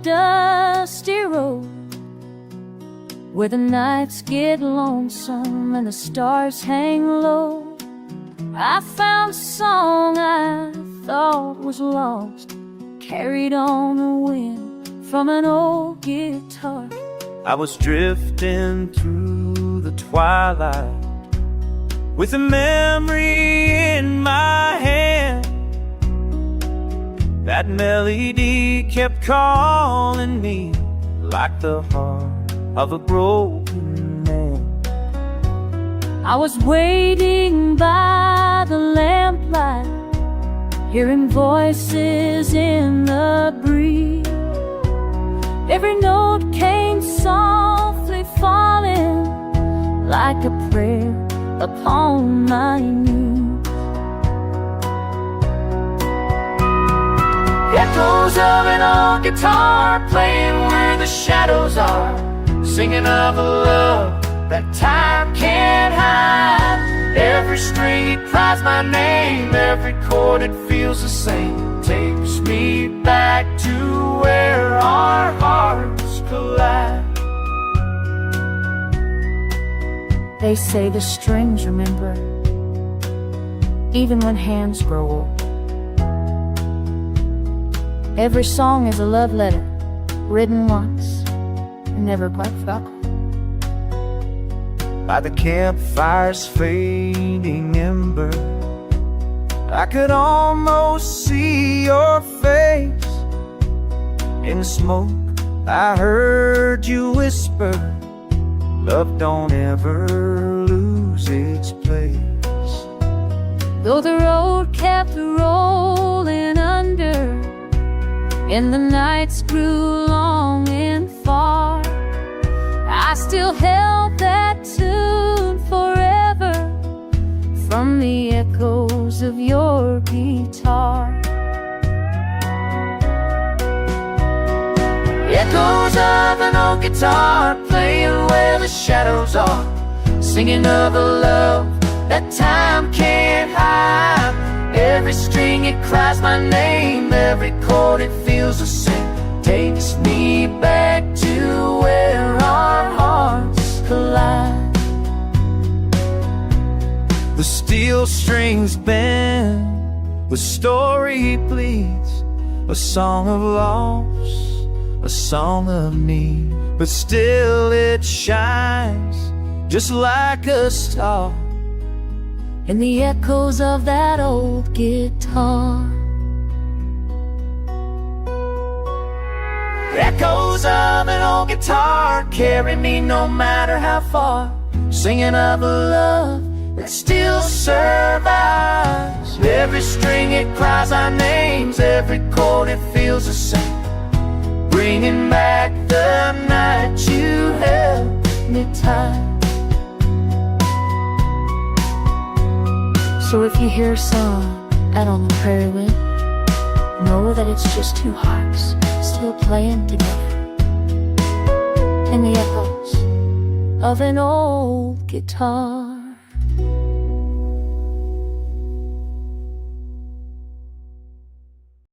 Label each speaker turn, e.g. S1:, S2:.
S1: dusty road where the nights get lonesome and the stars hang low, I found a song I thought was lost, carried on the wind from an old guitar.
S2: I was drifting through the twilight with a memory in my hand. That melody kept calling me like the heart of a broken man.
S1: I was waiting by the lamplight, hearing voices in the breeze. Every note came softly falling like a prayer upon my knees. Echoes of an old guitar playing where the shadows are, singing of a love that time can't hide. Every string it cries my name, every chord it feels the same, takes me back to where our hearts collide. They say the strings remember, even when hands grow old. Every song is a love letter, written once and never quite forgotten.
S2: By the campfire's fading ember, I could almost see your face. In the smoke I heard you whisper, love don't ever lose its place.
S1: Though the road kept rolling under and the nights grew long and far, I still held that tune forever from the echoes of your guitar. Echoes of an old guitar playing where the shadows are, singing of a love that time can't hide. Every string it cries my name, every chord it feels the same, takes me back to where our hearts collide.
S2: The steel strings bend, the story bleeds, a song of loss, a song of need, but still it shines just like a star
S1: in the echoes of that old guitar.
S2: Echoes of an old guitar carry me no matter how far, singing of a love that still survives. Every string it cries our names, every chord it feels the same, bringing back the night you held me tight. So if you hear a song out on the prairie wind, know that it's just two hearts still playing together in the echoes of an old guitar.